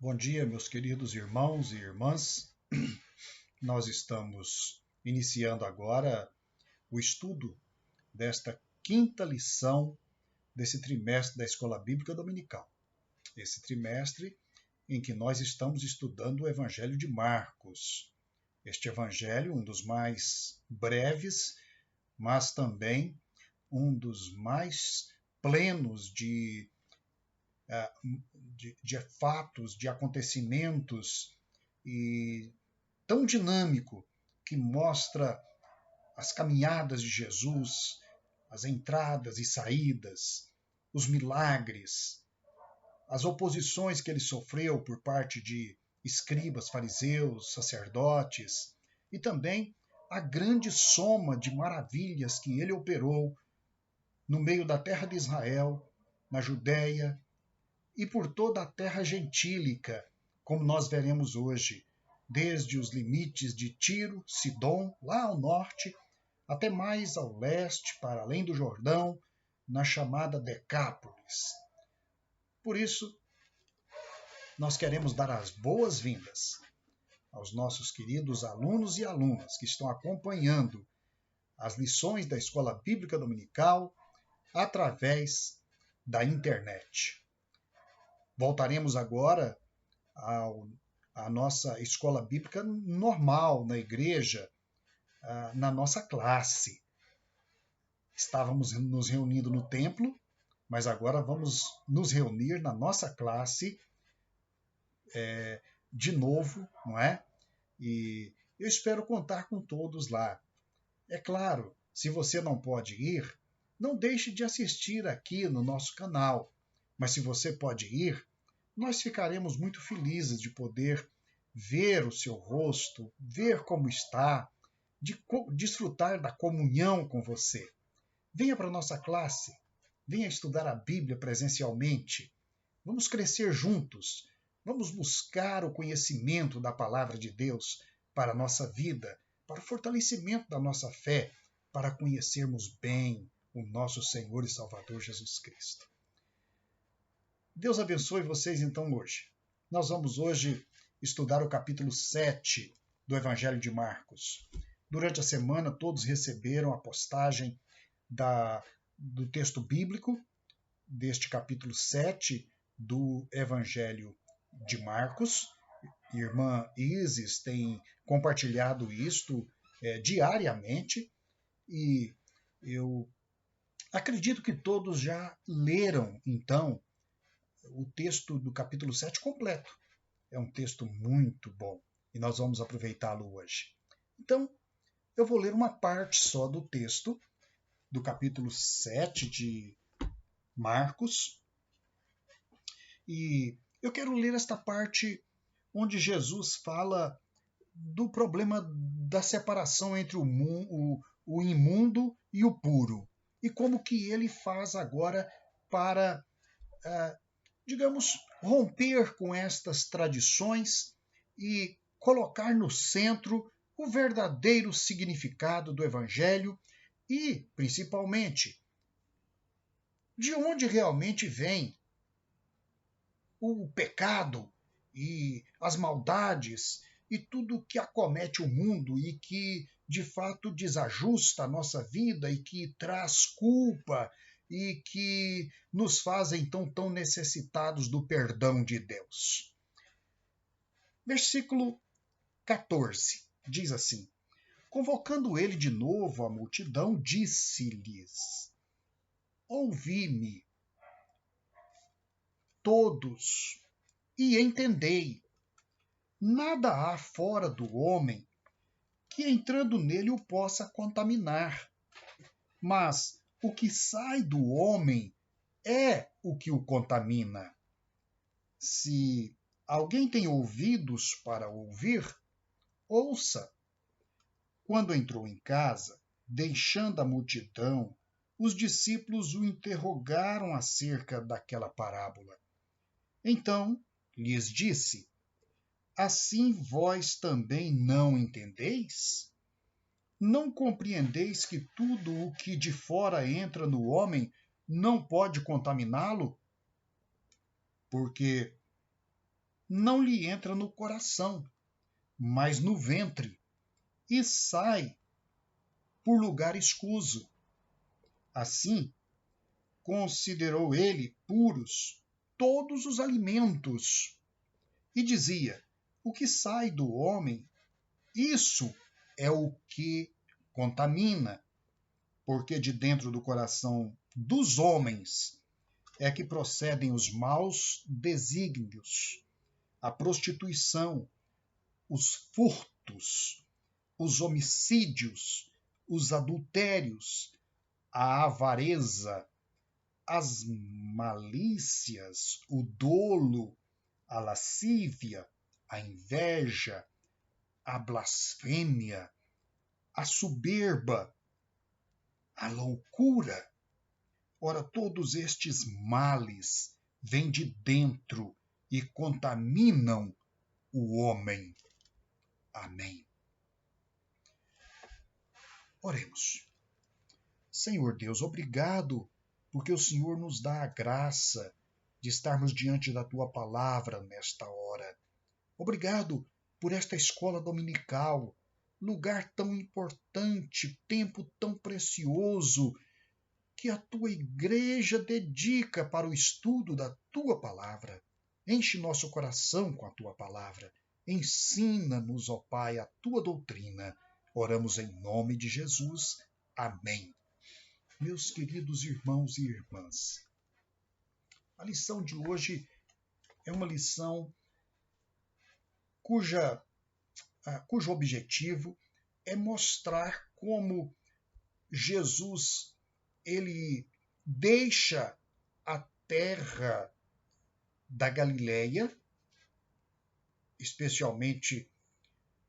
Bom dia, meus queridos irmãos e irmãs. Nós estamos iniciando agora o estudo desta quinta lição desse trimestre da Escola Bíblica Dominical. Esse trimestre em que nós estamos estudando o Evangelho de Marcos. Este evangelho, um dos mais breves, mas também um dos mais plenos de fatos, de acontecimentos, e tão dinâmico que mostra as caminhadas de Jesus, as entradas e saídas, os milagres, as oposições que ele sofreu por parte de escribas, fariseus, sacerdotes, e também a grande soma de maravilhas que ele operou no meio da terra de Israel, na Judéia, e por toda a terra gentílica, como nós veremos hoje, desde os limites de Tiro, Sidom, lá ao norte, até mais ao leste, para além do Jordão, na chamada Decápolis. Por isso, nós queremos dar as boas-vindas aos nossos queridos alunos e alunas que estão acompanhando as lições da Escola Bíblica Dominical através da internet. Voltaremos agora à nossa escola bíblica normal, na igreja, na nossa classe. Estávamos nos reunindo no templo, mas agora vamos nos reunir na nossa classe de novo, não é? E eu espero contar com todos lá. É claro, se você não pode ir, não deixe de assistir aqui no nosso canal. Mas se você pode ir, nós ficaremos muito felizes de poder ver o seu rosto, ver como está, de desfrutar da comunhão com você. Venha para a nossa classe, venha estudar a Bíblia presencialmente. Vamos crescer juntos, vamos buscar o conhecimento da palavra de Deus para a nossa vida, para o fortalecimento da nossa fé, para conhecermos bem o nosso Senhor e Salvador Jesus Cristo. Deus abençoe vocês então hoje. Nós vamos hoje estudar o capítulo 7 do Evangelho de Marcos. Durante a semana, todos receberam a postagem do texto bíblico deste capítulo 7 do Evangelho de Marcos. Irmã Isis tem compartilhado isto diariamente e eu acredito que todos já leram, então, o texto do capítulo 7 completo. É um texto muito bom e nós vamos aproveitá-lo hoje. Então, eu vou ler uma parte só do texto do capítulo 7 de Marcos. E eu quero ler esta parte onde Jesus fala do problema da separação entre o imundo e o puro. E como que ele faz agora para digamos, romper com estas tradições e colocar no centro o verdadeiro significado do Evangelho e, principalmente, de onde realmente vem o pecado e as maldades e tudo que acomete o mundo e que, de fato, desajusta a nossa vida e que traz culpa e que nos fazem então tão necessitados do perdão de Deus. Versículo 14 diz assim: convocando ele de novo a multidão, disse-lhes: ouvi-me todos e entendei. Nada há fora do homem que entrando nele o possa contaminar, mas o que sai do homem é o que o contamina. Se alguém tem ouvidos para ouvir, ouça. Quando entrou em casa, deixando a multidão, os discípulos o interrogaram acerca daquela parábola. Então lhes disse: assim vós também não entendeis? Não compreendeis que tudo o que de fora entra no homem não pode contaminá-lo? Porque não lhe entra no coração, mas no ventre, e sai por lugar escuso. Assim, considerou ele puros todos os alimentos, e dizia: o que sai do homem, isso é o que contamina, porque de dentro do coração dos homens é que procedem os maus desígnios, a prostituição, os furtos, os homicídios, os adultérios, a avareza, as malícias, o dolo, a lascívia, a inveja, a blasfêmia, a soberba, a loucura. Ora, todos estes males vêm de dentro e contaminam o homem. Amém. Oremos. Senhor Deus, obrigado porque o Senhor nos dá a graça de estarmos diante da Tua palavra nesta hora. Obrigado por esta escola dominical, lugar tão importante, tempo tão precioso que a Tua igreja dedica para o estudo da Tua palavra. Enche nosso coração com a Tua palavra. Ensina-nos, ó Pai, a Tua doutrina. Oramos em nome de Jesus. Amém. Meus queridos irmãos e irmãs, a lição de hoje é uma lição cujo objetivo é mostrar como Jesus ele deixa a terra da Galileia, especialmente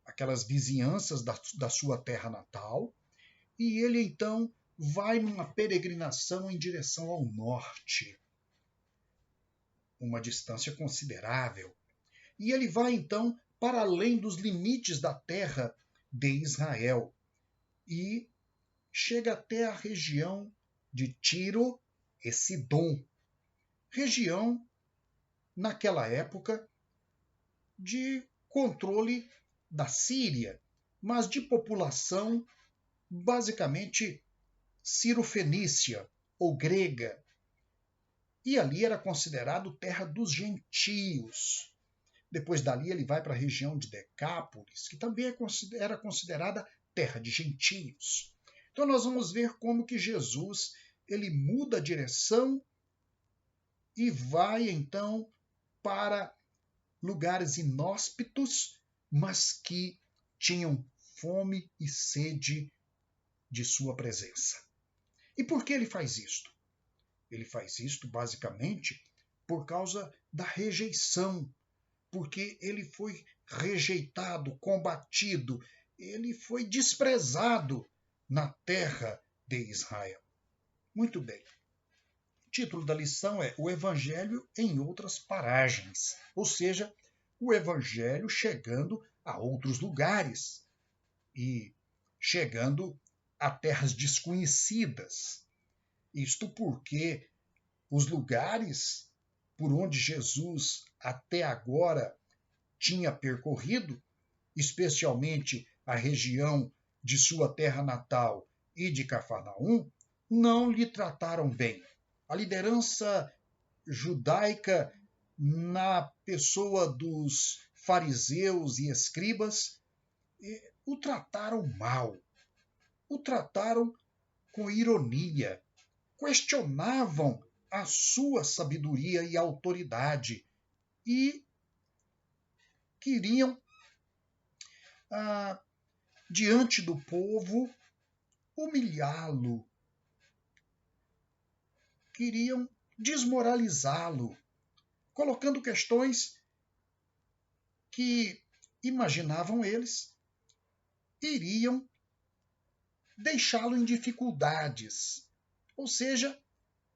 aquelas vizinhanças da sua terra natal, e ele então vai numa peregrinação em direção ao norte, uma distância considerável. E ele vai então para além dos limites da terra de Israel e chega até a região de Tiro e Sidom, região naquela época de controle da Síria, mas de população basicamente cirofenícia ou grega. E ali era considerado terra dos gentios. Depois dali ele vai para a região de Decápolis, que também era considerada terra de gentios. Então nós vamos ver como que Jesus ele muda a direção e vai então para lugares inóspitos, mas que tinham fome e sede de sua presença. E por que ele faz isto? Ele faz isto basicamente por causa da rejeição, porque ele foi rejeitado, combatido, ele foi desprezado na terra de Israel. Muito bem. O título da lição é O Evangelho em Outras Paragens, ou seja, o Evangelho chegando a outros lugares e chegando a terras desconhecidas. Isto porque os lugares por onde Jesus até agora tinha percorrido, especialmente a região de sua terra natal e de Cafarnaum, não lhe trataram bem. A liderança judaica, na pessoa dos fariseus e escribas, o trataram mal, o trataram com ironia, questionavam a sua sabedoria e autoridade e queriam, diante do povo, humilhá-lo, queriam desmoralizá-lo, colocando questões que imaginavam eles iriam deixá-lo em dificuldades, ou seja,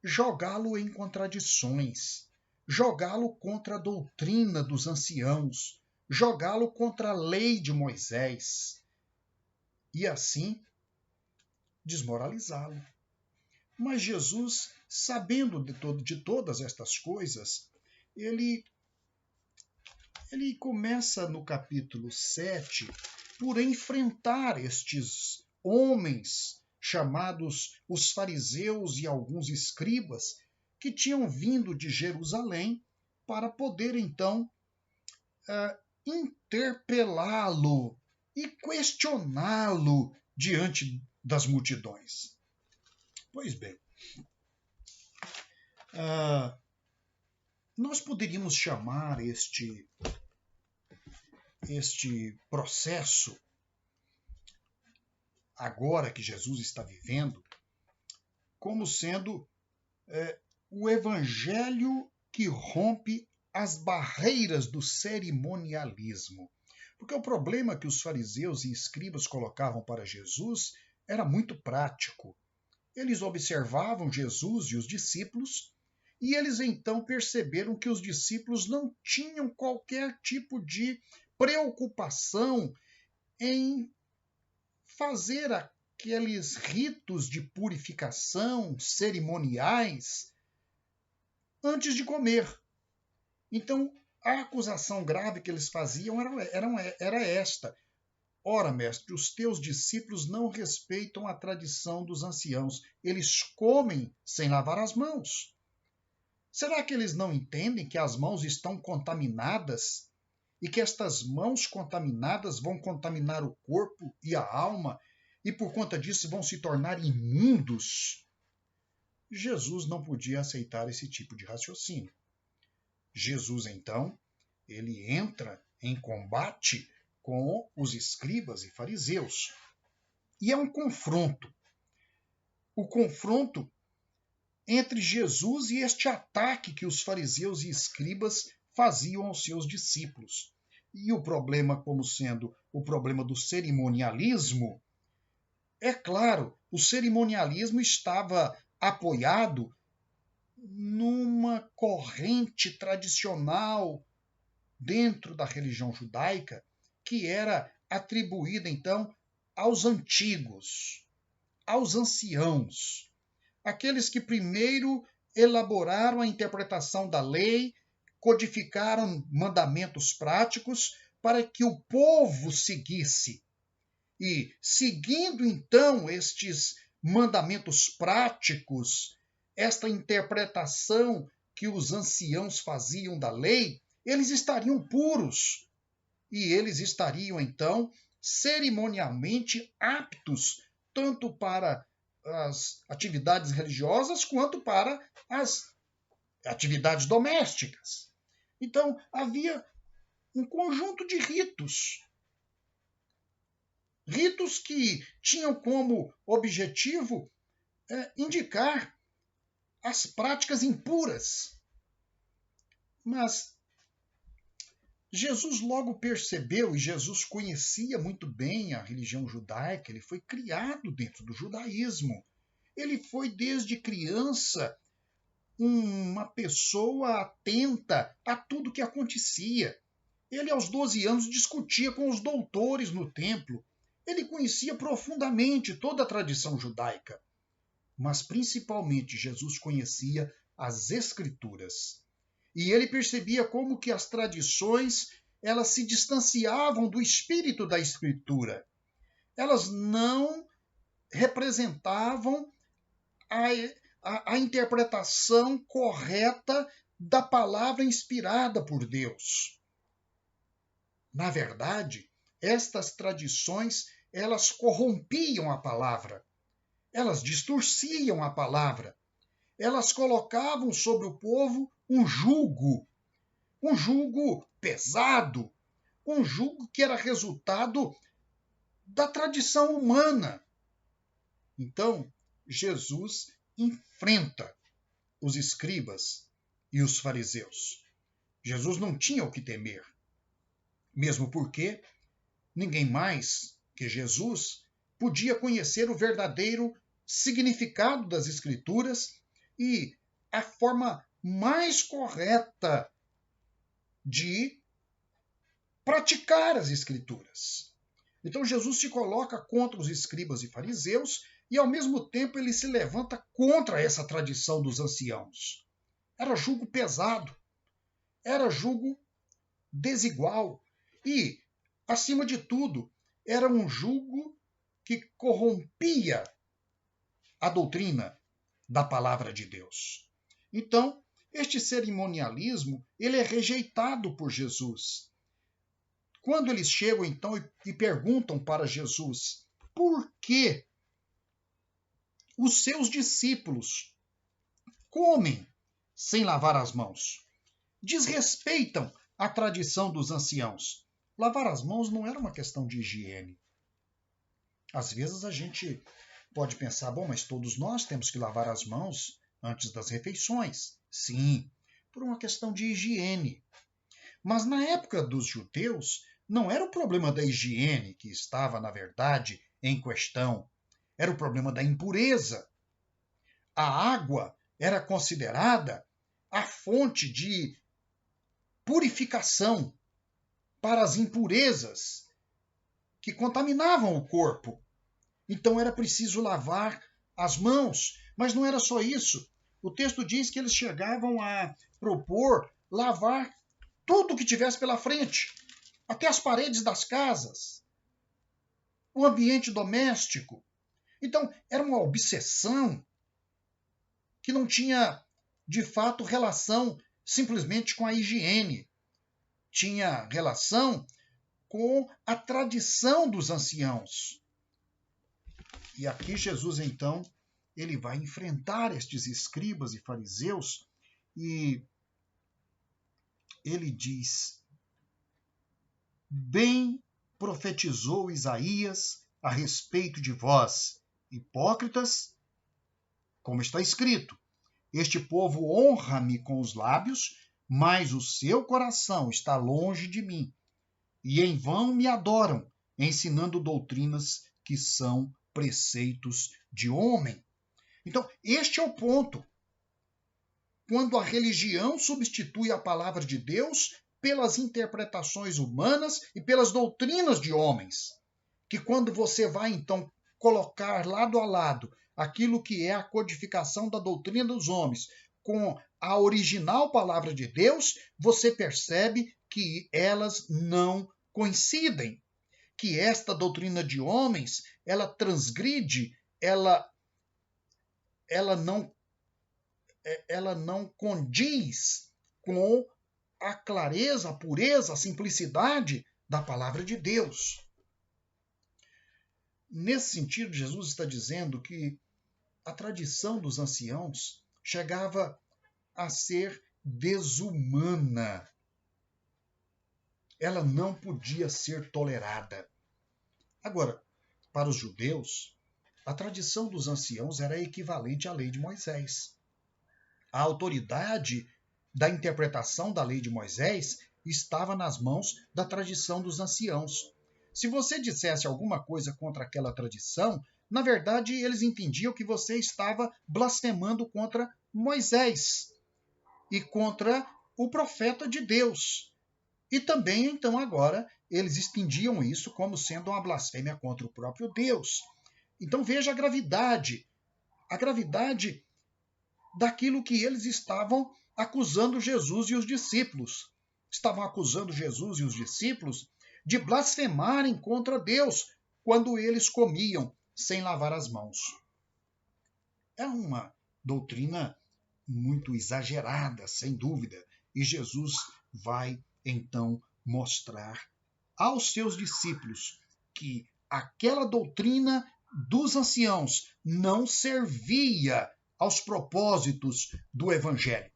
jogá-lo em contradições, jogá-lo contra a doutrina dos anciãos, jogá-lo contra a lei de Moisés e assim desmoralizá-lo. Mas Jesus, sabendo de todas estas coisas, ele Ele começa no capítulo 7 por enfrentar estes homens chamados os fariseus e alguns escribas que tinham vindo de Jerusalém para poder então interpelá-lo e questioná-lo diante das multidões. Pois bem, nós poderíamos chamar este processo, agora que Jesus está vivendo, como sendo o evangelho que rompe as barreiras do cerimonialismo. Porque o problema que os fariseus e escribas colocavam para Jesus era muito prático. Eles observavam Jesus e os discípulos, e eles então perceberam que os discípulos não tinham qualquer tipo de preocupação em fazer aqueles ritos de purificação cerimoniais antes de comer. Então, a acusação grave que eles faziam era esta: ora, mestre, os teus discípulos não respeitam a tradição dos anciãos. Eles comem sem lavar as mãos. Será que eles não entendem que as mãos estão contaminadas e que estas mãos contaminadas vão contaminar o corpo e a alma e por conta disso vão se tornar imundos? Jesus não podia aceitar esse tipo de raciocínio. Jesus, então, ele entra em combate com os escribas e fariseus. E é um confronto. O confronto entre Jesus e este ataque que os fariseus e escribas faziam aos seus discípulos. E o problema, como sendo o problema do cerimonialismo, é claro, o cerimonialismo estava apoiado numa corrente tradicional dentro da religião judaica que era atribuída, então, aos antigos, aos anciãos, aqueles que primeiro elaboraram a interpretação da lei, codificaram mandamentos práticos para que o povo seguisse. E, seguindo, então, estes mandamentos práticos, esta interpretação que os anciãos faziam da lei, eles estariam puros. E eles estariam, então, cerimonialmente aptos, tanto para as atividades religiosas quanto para as atividades domésticas. Então, havia um conjunto de ritos. Ritos que tinham como objetivo indicar as práticas impuras. Mas Jesus logo percebeu, e Jesus conhecia muito bem a religião judaica, ele foi criado dentro do judaísmo. Ele foi, desde criança, uma pessoa atenta a tudo que acontecia. Ele, aos 12 anos, discutia com os doutores no templo. Ele conhecia profundamente toda a tradição judaica. Mas, principalmente, Jesus conhecia as Escrituras. E ele percebia como que as tradições elas se distanciavam do espírito da Escritura. Elas não representavam a interpretação correta da palavra inspirada por Deus. Na verdade, estas tradições elas corrompiam a palavra, elas distorciam a palavra, elas colocavam sobre o povo um jugo pesado, um jugo que era resultado da tradição humana. Então, Jesus enfrenta os escribas e os fariseus. Jesus não tinha o que temer, mesmo porque ninguém mais que Jesus podia conhecer o verdadeiro significado das Escrituras e a forma mais correta de praticar as Escrituras. Então Jesus se coloca contra os escribas e fariseus e, ao mesmo tempo, ele se levanta contra essa tradição dos anciãos. Era jugo pesado, era jugo desigual e, acima de tudo, era um jugo que corrompia a doutrina da palavra de Deus. Então, este cerimonialismo, ele é rejeitado por Jesus. Quando eles chegam então e perguntam para Jesus por que os seus discípulos comem sem lavar as mãos, desrespeitam a tradição dos anciãos. Lavar as mãos não era uma questão de higiene. Às vezes a gente pode pensar, bom, mas todos nós temos que lavar as mãos antes das refeições. Sim, por uma questão de higiene. Mas na época dos judeus, não era o problema da higiene que estava, na verdade, em questão. Era o problema da impureza. A água era considerada a fonte de purificação para as impurezas que contaminavam o corpo. Então era preciso lavar as mãos. Mas não era só isso. O texto diz que eles chegavam a propor lavar tudo que tivesse pela frente, até as paredes das casas, o ambiente doméstico. Então, era uma obsessão que não tinha, de fato, relação simplesmente com a higiene. Tinha relação com a tradição dos anciãos. E aqui Jesus, então, ele vai enfrentar estes escribas e fariseus e ele diz: bem profetizou Isaías a respeito de vós, hipócritas, como está escrito: este povo honra-me com os lábios, mas o seu coração está longe de mim, e em vão me adoram, ensinando doutrinas que são preceitos de homem. Então, este é o ponto. Quando a religião substitui a palavra de Deus pelas interpretações humanas e pelas doutrinas de homens, que quando você vai, então, colocar lado a lado aquilo que é a codificação da doutrina dos homens com a original palavra de Deus, você percebe que elas não coincidem, que esta doutrina de homens, ela transgride, ela não condiz com a clareza, a pureza, a simplicidade da palavra de Deus. Nesse sentido, Jesus está dizendo que a tradição dos anciãos chegava a ser desumana. Ela não podia ser tolerada. Agora, para os judeus, a tradição dos anciãos era equivalente à lei de Moisés. A autoridade da interpretação da lei de Moisés estava nas mãos da tradição dos anciãos. Se você dissesse alguma coisa contra aquela tradição, na verdade eles entendiam que você estava blasfemando contra Moisés e contra o profeta de Deus. E também, então, agora, eles entendiam isso como sendo uma blasfêmia contra o próprio Deus. Então veja a gravidade daquilo que eles estavam acusando Jesus e os discípulos. Estavam acusando Jesus e os discípulos de blasfemarem contra Deus quando eles comiam sem lavar as mãos. É uma doutrina muito exagerada, sem dúvida, e Jesus vai então mostrar aos seus discípulos que aquela doutrina dos anciãos não servia aos propósitos do Evangelho.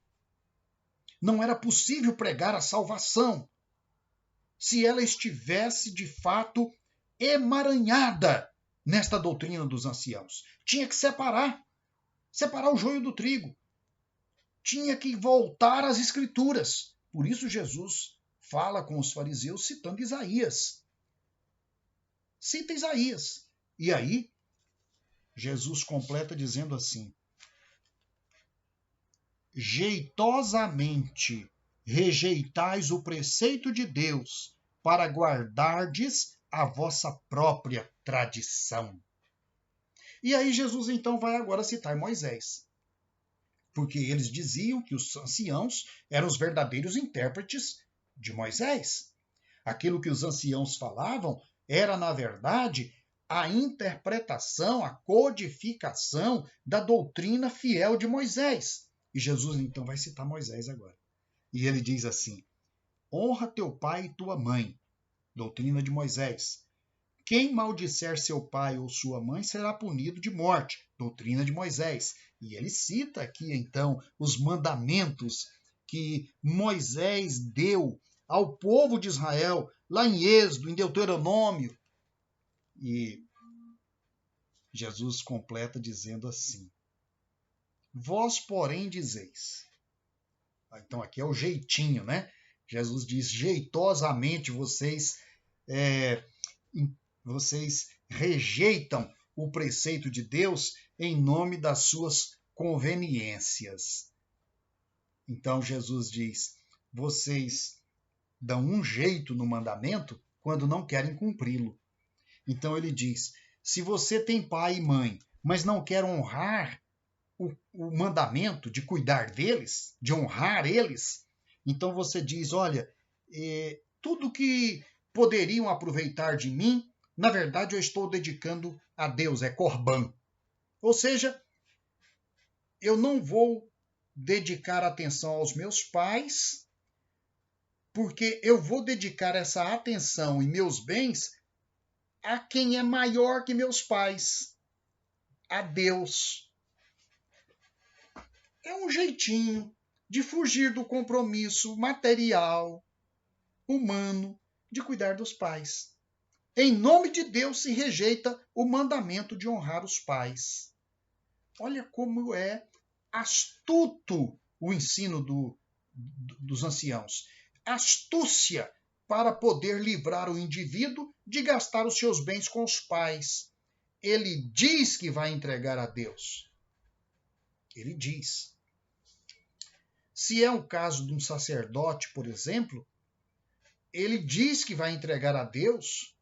Não era possível pregar a salvação se ela estivesse, de fato, emaranhada nesta doutrina dos anciãos. Tinha que separar o joio do trigo. Tinha que voltar às Escrituras. Por isso Jesus fala com os fariseus citando Isaías. Cita Isaías. E aí, Jesus completa dizendo assim: jeitosamente rejeitais o preceito de Deus para guardardes a vossa própria tradição. E aí Jesus então vai agora citar Moisés. Porque eles diziam que os anciãos eram os verdadeiros intérpretes de Moisés. Aquilo que os anciãos falavam era, na verdade, a interpretação, a codificação da doutrina fiel de Moisés. E Jesus, então, vai citar Moisés agora. E ele diz assim: honra teu pai e tua mãe, doutrina de Moisés. Quem maldisser seu pai ou sua mãe será punido de morte, doutrina de Moisés. E ele cita aqui, então, os mandamentos que Moisés deu ao povo de Israel, lá em Êxodo, em Deuteronômio. E Jesus completa dizendo assim: vós, porém, dizeis. Então, aqui é o jeitinho, né? Jesus diz: jeitosamente vocês rejeitam o preceito de Deus em nome das suas conveniências. Então Jesus diz: vocês dão um jeito no mandamento quando não querem cumpri-lo. Então ele diz: se você tem pai e mãe, mas não quer honrar o mandamento de cuidar deles, de honrar eles, então você diz: olha, tudo que poderiam aproveitar de mim, na verdade eu estou dedicando a Deus, é Corban. Ou seja, eu não vou dedicar atenção aos meus pais, porque eu vou dedicar essa atenção e meus bens a quem é maior que meus pais, a Deus. É um jeitinho de fugir do compromisso material, humano, de cuidar dos pais. Em nome de Deus se rejeita o mandamento de honrar os pais. Olha como é astuto o ensino dos anciãos. Astúcia para poder livrar o indivíduo de gastar os seus bens com os pais. Ele diz que vai entregar a Deus. Ele diz. Se é o caso de um sacerdote, por exemplo, ele diz que vai entregar a Deus.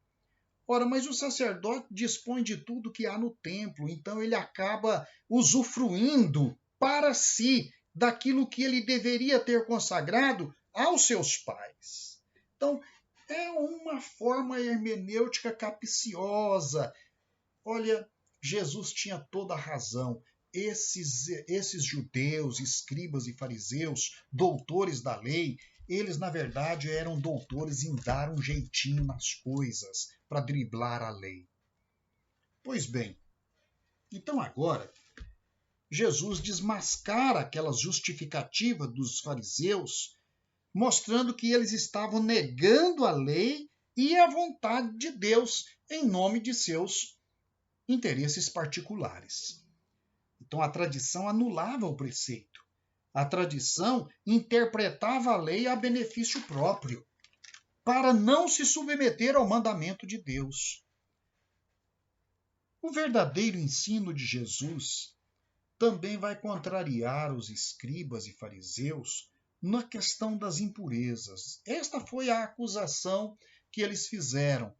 Ora, mas o sacerdote dispõe de tudo que há no templo, então ele acaba usufruindo para si daquilo que ele deveria ter consagrado aos seus pais. Então, é uma forma hermenêutica capciosa. Olha, Jesus tinha toda a razão. Esses judeus, escribas e fariseus, doutores da lei, eles, na verdade, eram doutores em dar um jeitinho nas coisas, para driblar a lei. Pois bem, então agora, Jesus desmascara aquelas justificativas dos fariseus, mostrando que eles estavam negando a lei e a vontade de Deus em nome de seus interesses particulares. Então a tradição anulava o preceito. A tradição interpretava a lei a benefício próprio, para não se submeter ao mandamento de Deus. O verdadeiro ensino de Jesus também vai contrariar os escribas e fariseus na questão das impurezas. Esta foi a acusação que eles fizeram.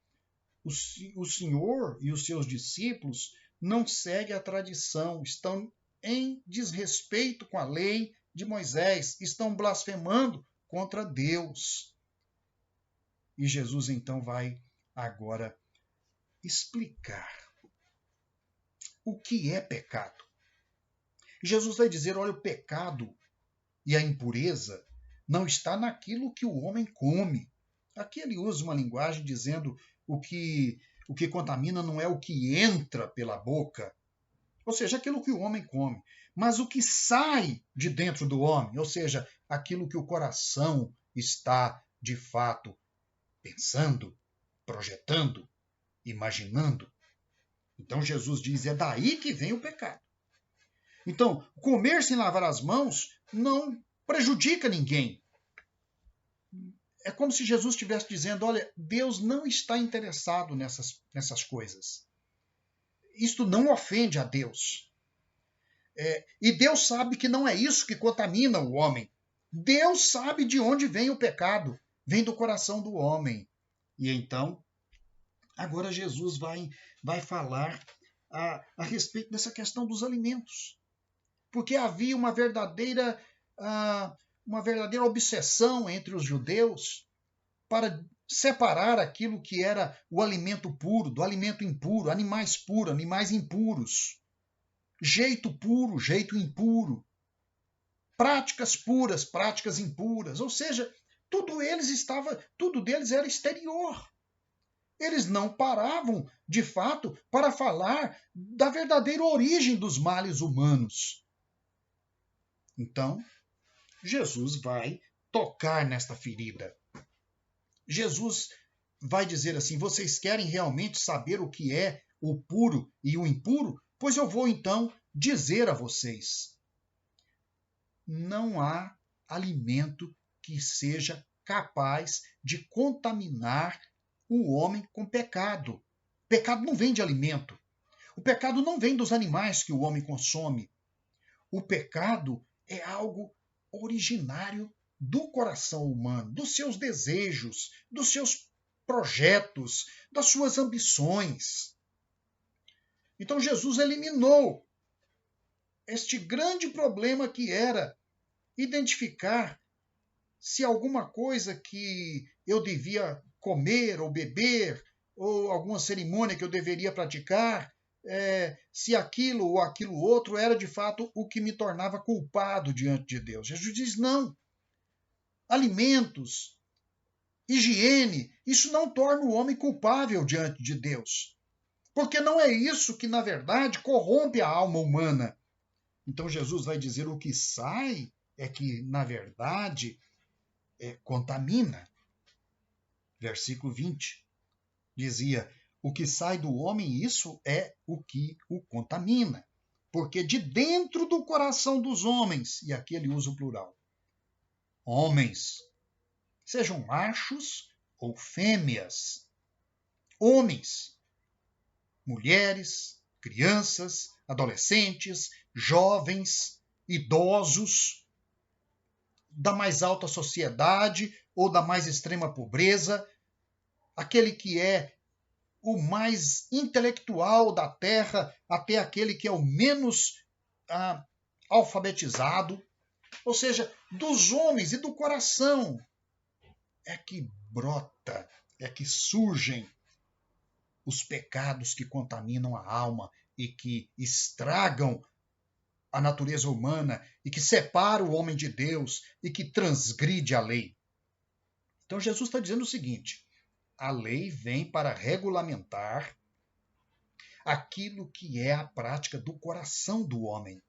O Senhor e os seus discípulos não seguem a tradição, estão em desrespeito com a lei de Moisés, estão blasfemando contra Deus. E Jesus então vai agora explicar o que é pecado. Jesus vai dizer, olha, o pecado e a impureza não está naquilo que o homem come. Aqui ele usa uma linguagem dizendo o que contamina não é o que entra pela boca, ou seja, aquilo que o homem come, mas o que sai de dentro do homem, ou seja, aquilo que o coração está, de fato, pensando, projetando, imaginando. Então Jesus diz, é daí que vem o pecado. Então, comer sem lavar as mãos não prejudica ninguém. É como se Jesus estivesse dizendo, olha, Deus não está interessado nessas coisas. Isto não ofende a Deus. E Deus sabe que não é isso que contamina o homem. Deus sabe de onde vem o pecado. Vem do coração do homem. E então, agora Jesus vai falar a respeito dessa questão dos alimentos. Porque havia uma verdadeira obsessão entre os judeus para separar aquilo que era o alimento puro do alimento impuro, animais puros, animais impuros, jeito puro, jeito impuro, práticas puras, práticas impuras, ou seja, tudo deles era exterior. Eles não paravam, de fato, para falar da verdadeira origem dos males humanos. Então, Jesus vai tocar nesta ferida. Jesus vai dizer assim: vocês querem realmente saber o que é o puro e o impuro? Pois eu vou então dizer a vocês. Não há alimento que seja capaz de contaminar o homem com pecado. O pecado não vem de alimento. O pecado não vem dos animais que o homem consome. O pecado é algo originário do coração humano, dos seus desejos, dos seus projetos, das suas ambições. Então Jesus eliminou este grande problema que era identificar se alguma coisa que eu devia comer ou beber, ou alguma cerimônia que eu deveria praticar, se aquilo ou aquilo outro era de fato o que me tornava culpado diante de Deus. Jesus diz: não. Alimentos, higiene, isso não torna o homem culpável diante de Deus. Porque não é isso que, na verdade, corrompe a alma humana. Então Jesus vai dizer: o que sai é que, na verdade, contamina. Versículo 20 dizia: o que sai do homem, isso é o que o contamina. Porque de dentro do coração dos homens, e aqui ele usa o plural, homens, sejam machos ou fêmeas, homens, mulheres, crianças, adolescentes, jovens, idosos, da mais alta sociedade ou da mais extrema pobreza, aquele que é o mais intelectual da terra até aquele que é o menos alfabetizado, ou seja, dos homens e do coração é que brota, é que surgem os pecados que contaminam a alma e que estragam a natureza humana e que separam o homem de Deus e que transgride a lei. Então Jesus está dizendo o seguinte: a lei vem para regulamentar aquilo que é a prática do coração do homem.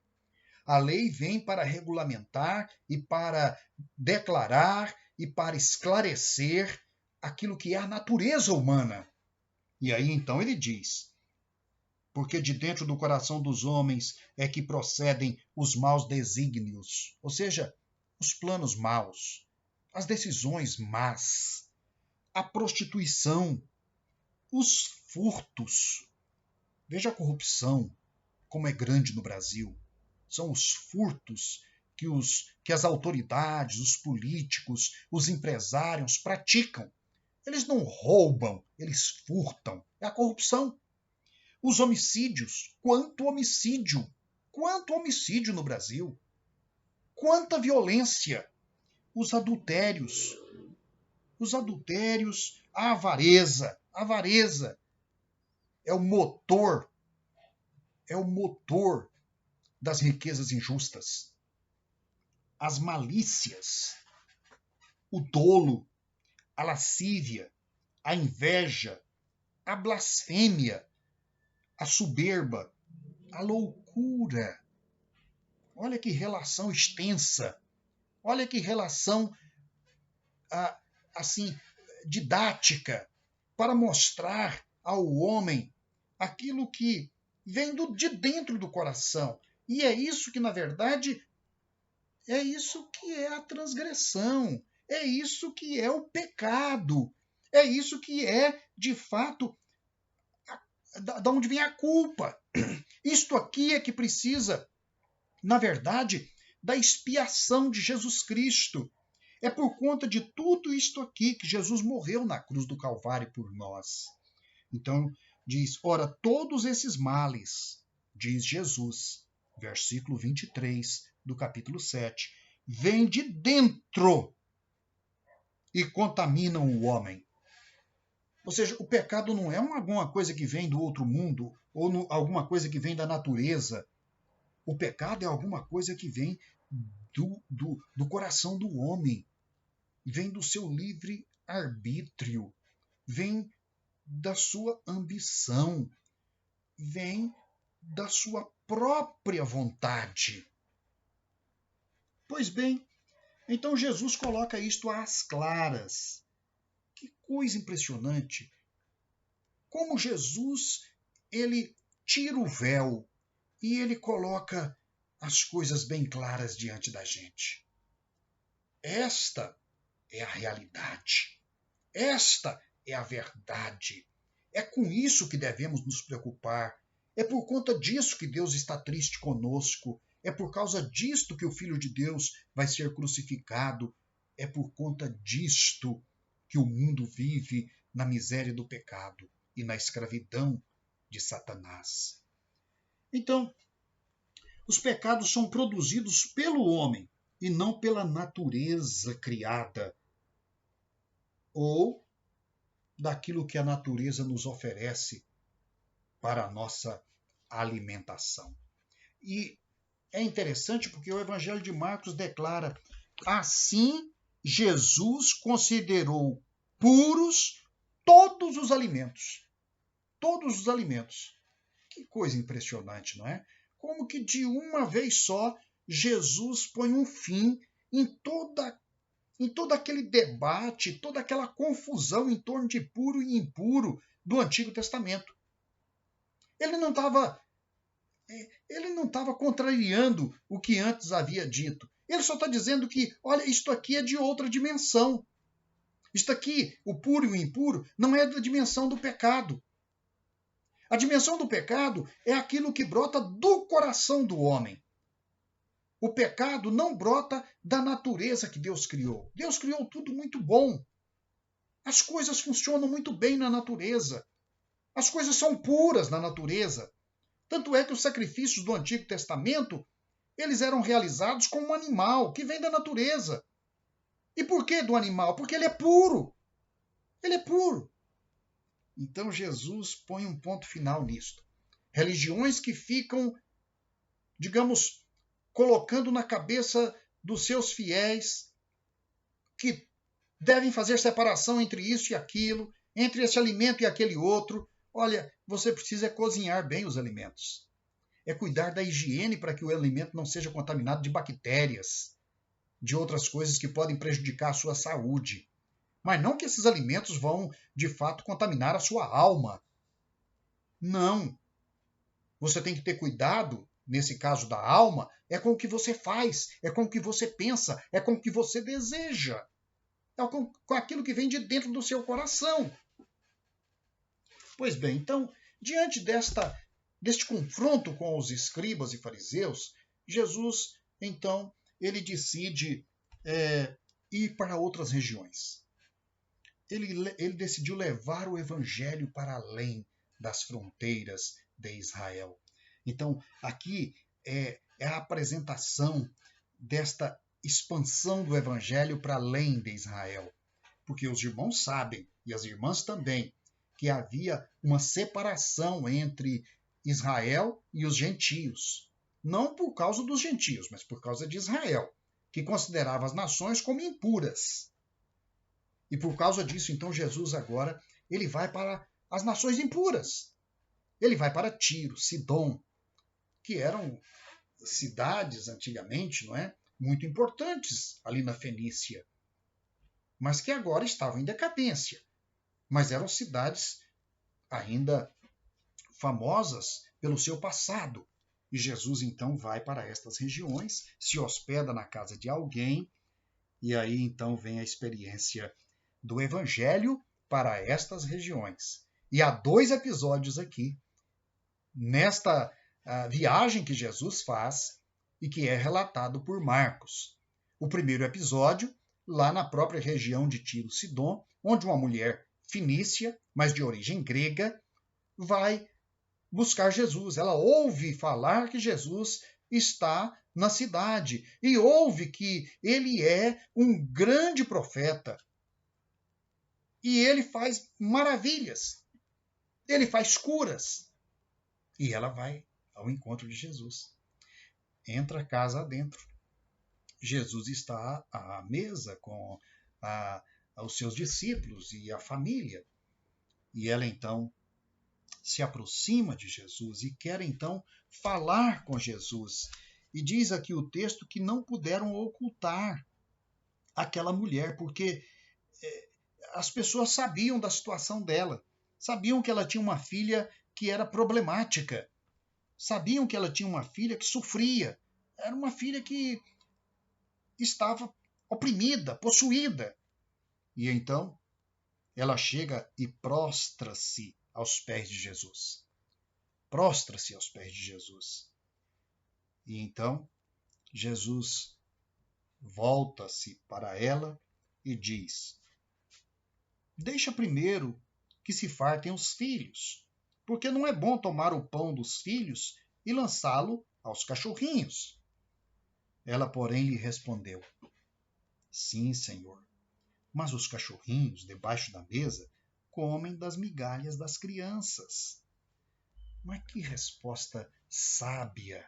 A lei vem para regulamentar e para declarar e para esclarecer aquilo que é a natureza humana. E aí então ele diz: porque de dentro do coração dos homens é que procedem os maus desígnios, ou seja, os planos maus, as decisões más, a prostituição, os furtos. Veja a corrupção, como é grande no Brasil. São os furtos que as autoridades, os políticos, os empresários praticam. Eles não roubam, eles furtam. É a corrupção. Os homicídios. Quanto homicídio no Brasil. Quanta violência. Os adultérios, a avareza. A avareza é o motor das riquezas injustas. As malícias, o dolo, a lascívia, a inveja, a blasfêmia, a soberba, a loucura. Olha que relação extensa. Olha que relação assim didática para mostrar ao homem aquilo que vem de dentro do coração. E é isso que, na verdade, é isso que é a transgressão. É isso que é o pecado. É isso que é, de fato, da onde vem a culpa. Isto aqui é que precisa, na verdade, da expiação de Jesus Cristo. É por conta de tudo isto aqui que Jesus morreu na cruz do Calvário por nós. Então, diz: ora, todos esses males, diz Jesus, versículo 23 do capítulo 7, vêm de dentro e contaminam o homem. Ou seja, o pecado não é alguma coisa que vem do outro mundo ou alguma coisa que vem da natureza. O pecado é alguma coisa que vem do coração do homem, vem do seu livre arbítrio, vem da sua ambição, vem da sua própria vontade. Pois bem, então Jesus coloca isto às claras. Que coisa impressionante! Como Jesus, ele tira o véu e ele coloca as coisas bem claras diante da gente. Esta é a realidade. Esta é a verdade. É com isso que devemos nos preocupar. É por conta disso que Deus está triste conosco. É por causa disto que o Filho de Deus vai ser crucificado. É por conta disto que o mundo vive na miséria do pecado e na escravidão de Satanás. Então, os pecados são produzidos pelo homem e não pela natureza criada ou daquilo que a natureza nos oferece para a nossa alimentação. E é interessante porque o Evangelho de Marcos declara: assim Jesus considerou puros todos os alimentos. Todos os alimentos. Que coisa impressionante, não é? Como que de uma vez só Jesus põe um fim em todo aquele debate, toda aquela confusão em torno de puro e impuro do Antigo Testamento. Ele não estava contrariando o que antes havia dito. Ele só está dizendo que, olha, isto aqui é de outra dimensão. Isto aqui, o puro e o impuro, não é da dimensão do pecado. A dimensão do pecado é aquilo que brota do coração do homem. O pecado não brota da natureza que Deus criou. Deus criou tudo muito bom. As coisas funcionam muito bem na natureza. As coisas são puras na natureza. Tanto é que os sacrifícios do Antigo Testamento, eles eram realizados com um animal que vem da natureza. E por que do animal? Porque ele é puro. Ele é puro. Então Jesus põe um ponto final nisto. Religiões que ficam, digamos, colocando na cabeça dos seus fiéis que devem fazer separação entre isso e aquilo, entre esse alimento e aquele outro. Olha, você precisa cozinhar bem os alimentos. É cuidar da higiene para que o alimento não seja contaminado de bactérias, de outras coisas que podem prejudicar a sua saúde. Mas não que esses alimentos vão, de fato, contaminar a sua alma. Não. Você tem que ter cuidado, nesse caso da alma, é com o que você faz, é com o que você pensa, é com o que você deseja. É com aquilo que vem de dentro do seu coração. Pois bem, então, diante deste confronto com os escribas e fariseus, Jesus, então, ele decide ir para outras regiões. Ele decidiu levar o evangelho para além das fronteiras de Israel. Então, aqui é a apresentação desta expansão do evangelho para além de Israel. Porque os irmãos sabem, e as irmãs também, que havia uma separação entre Israel e os gentios. Não por causa dos gentios, mas por causa de Israel, que considerava as nações como impuras. E por causa disso, então, Jesus agora ele vai para as nações impuras. Ele vai para Tiro, Sidom, que eram cidades antigamente, não é? Muito importantes ali na Fenícia, mas que agora estavam em decadência. Mas eram cidades ainda famosas pelo seu passado. E Jesus então vai para estas regiões, se hospeda na casa de alguém, e aí então vem a experiência do Evangelho para estas regiões. E há 2 episódios aqui, nesta viagem que Jesus faz e que é relatado por Marcos. O primeiro episódio, lá na própria região de Tiro e Sidom, onde uma mulher fenícia, mas de origem grega, vai buscar Jesus. Ela ouve falar que Jesus está na cidade e ouve que ele é um grande profeta. E ele faz maravilhas. Ele faz curas. E ela vai ao encontro de Jesus. Entra a casa adentro. Jesus está à mesa com os seus discípulos e a família. E ela então se aproxima de Jesus e quer então falar com Jesus. E diz aqui o texto que não puderam ocultar aquela mulher, porque as pessoas sabiam da situação dela, sabiam que ela tinha uma filha que era problemática, sabiam que ela tinha uma filha que sofria, era uma filha que estava oprimida, possuída. E então ela chega e prostra-se aos pés de Jesus. Prostra-se aos pés de Jesus. E então Jesus volta-se para ela e diz: deixa primeiro que se fartem os filhos, porque não é bom tomar o pão dos filhos e lançá-lo aos cachorrinhos. Ela, porém, lhe respondeu: sim, Senhor, mas os cachorrinhos, debaixo da mesa, comem das migalhas das crianças. Mas que resposta sábia!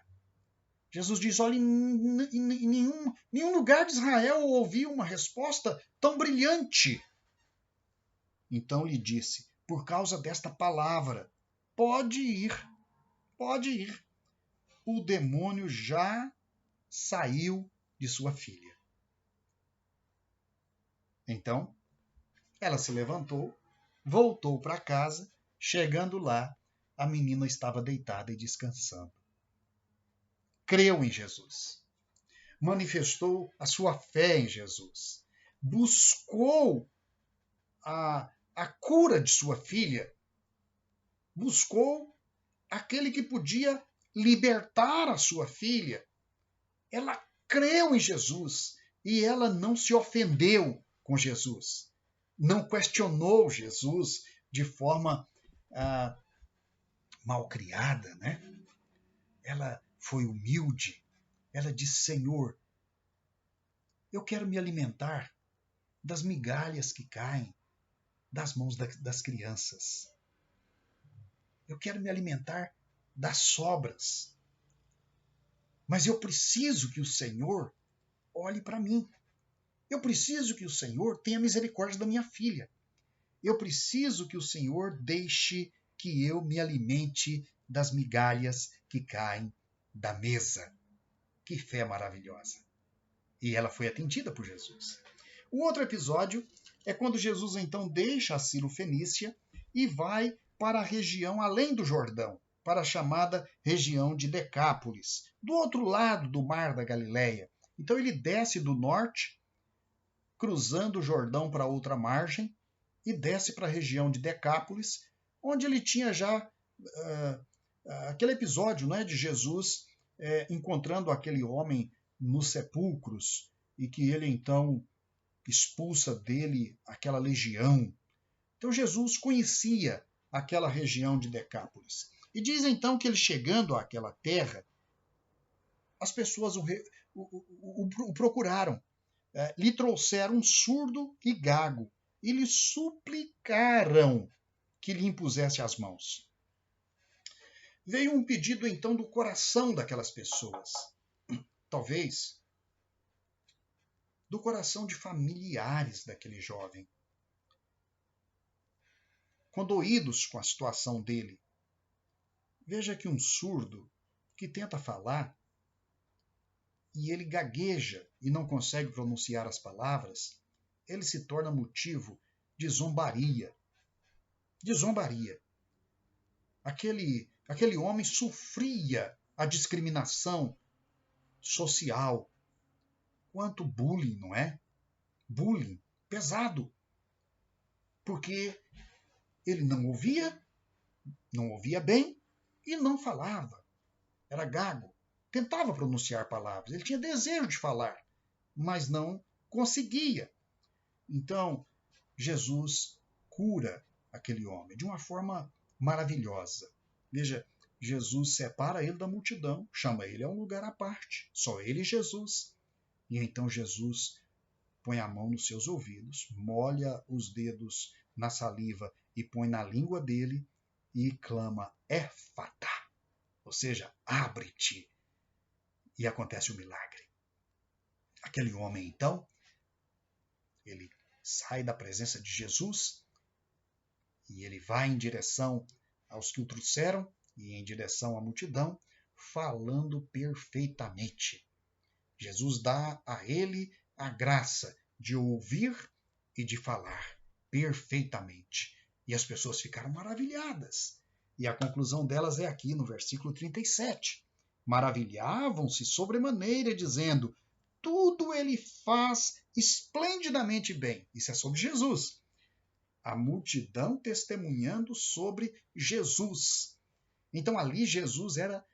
Jesus diz: olha, em nenhum lugar de Israel eu ouvi uma resposta tão brilhante. Então lhe disse: por causa desta palavra, pode ir, pode ir. O demônio já saiu de sua filha. Então, ela se levantou, voltou para casa. Chegando lá, a menina estava deitada e descansando. Creu em Jesus. Manifestou a sua fé em Jesus. Buscou a cura de sua filha. Buscou aquele que podia libertar a sua filha. Ela creu em Jesus e ela não se ofendeu com Jesus. Não questionou Jesus de forma malcriada, né? Ela foi humilde. Ela disse: Senhor, eu quero me alimentar das migalhas que caem das mãos das crianças. Eu quero me alimentar das sobras. Mas eu preciso que o Senhor olhe para mim. Eu preciso que o Senhor tenha misericórdia da minha filha. Eu preciso que o Senhor deixe que eu me alimente das migalhas que caem da mesa. Que fé maravilhosa! E ela foi atendida por Jesus. O outro episódio é quando Jesus então deixa a Ciro-Fenícia e vai para a região além do Jordão, para a chamada região de Decápolis, do outro lado do mar da Galileia. Então ele desce do norte, cruzando o Jordão para outra margem, e desce para a região de Decápolis, onde ele tinha já aquele episódio, né, de Jesus encontrando aquele homem nos sepulcros, e que ele então expulsa dele aquela legião. Então Jesus conhecia aquela região de Decápolis. E diz então que ele, chegando àquela terra, as pessoas o procuraram, lhe trouxeram um surdo e gago e lhe suplicaram que lhe impusesse as mãos. Veio um pedido então do coração daquelas pessoas, talvez do coração de familiares daquele jovem, condoídos com a situação dele. Veja que um surdo que tenta falar e ele gagueja e não consegue pronunciar as palavras, ele se torna motivo de zombaria. De zombaria. Aquele homem sofria a discriminação social. Quanto bullying, não é? Bullying pesado. Porque ele não ouvia bem e não falava. Era gago. Tentava pronunciar palavras. Ele tinha desejo de falar, mas não conseguia. Então, Jesus cura aquele homem de uma forma maravilhosa. Veja, Jesus separa ele da multidão, chama ele a um lugar à parte, só ele e Jesus. E então Jesus põe a mão nos seus ouvidos, molha os dedos na saliva e põe na língua dele e clama Éfata, ou seja, abre-te. E acontece o milagre. Aquele homem, então, ele sai da presença de Jesus e ele vai em direção aos que o trouxeram e em direção à multidão, falando perfeitamente. Jesus dá a ele a graça de ouvir e de falar perfeitamente. E as pessoas ficaram maravilhadas. E a conclusão delas é aqui no versículo 37. Maravilhavam-se sobremaneira, dizendo: tudo ele faz esplendidamente bem. Isso é sobre Jesus. A multidão testemunhando sobre Jesus. Então ali Jesus era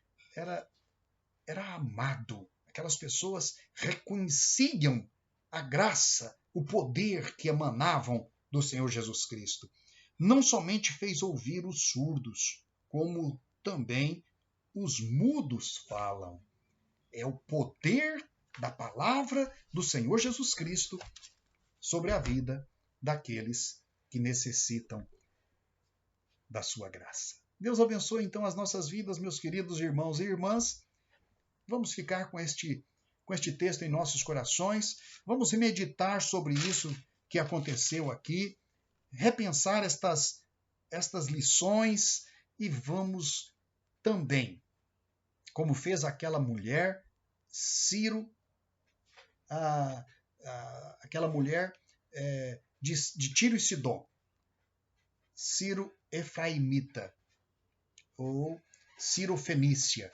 amado. Aquelas pessoas reconheciam a graça, o poder que emanavam do Senhor Jesus Cristo. Não somente fez ouvir os surdos, como também os mudos falam. É o poder da palavra do Senhor Jesus Cristo sobre a vida daqueles que necessitam da sua graça. Deus abençoe então as nossas vidas, meus queridos irmãos e irmãs. Vamos ficar com este texto em nossos corações, vamos meditar sobre isso que aconteceu aqui, repensar estas lições e vamos também, como fez aquela mulher, aquela mulher de Tiro e Sidom, Ciro Efraimita, ou Ciro Fenícia.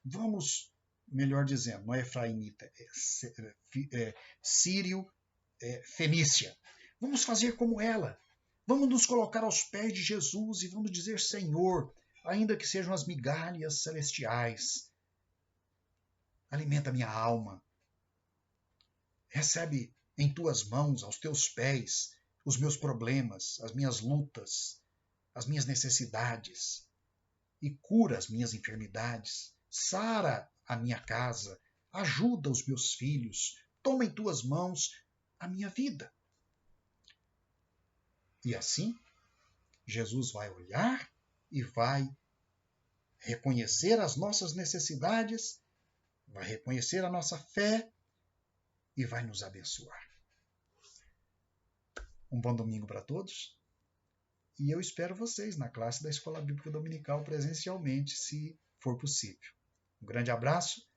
Vamos, melhor dizendo, não é Efraimita, é Sírio Fenícia. Vamos fazer como ela. Vamos nos colocar aos pés de Jesus e vamos dizer: Senhor, ainda que sejam as migalhas celestiais, alimenta minha alma. Recebe em tuas mãos, aos teus pés, os meus problemas, as minhas lutas, as minhas necessidades e cura as minhas enfermidades. Sara a minha casa, ajuda os meus filhos, toma em tuas mãos a minha vida. E assim, Jesus vai olhar e vai reconhecer as nossas necessidades, vai reconhecer a nossa fé e vai nos abençoar. Um bom domingo para todos e eu espero vocês na classe da Escola Bíblica Dominical presencialmente, se for possível. Um grande abraço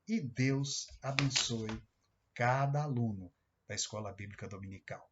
e Deus abençoe cada aluno da Escola Bíblica Dominical.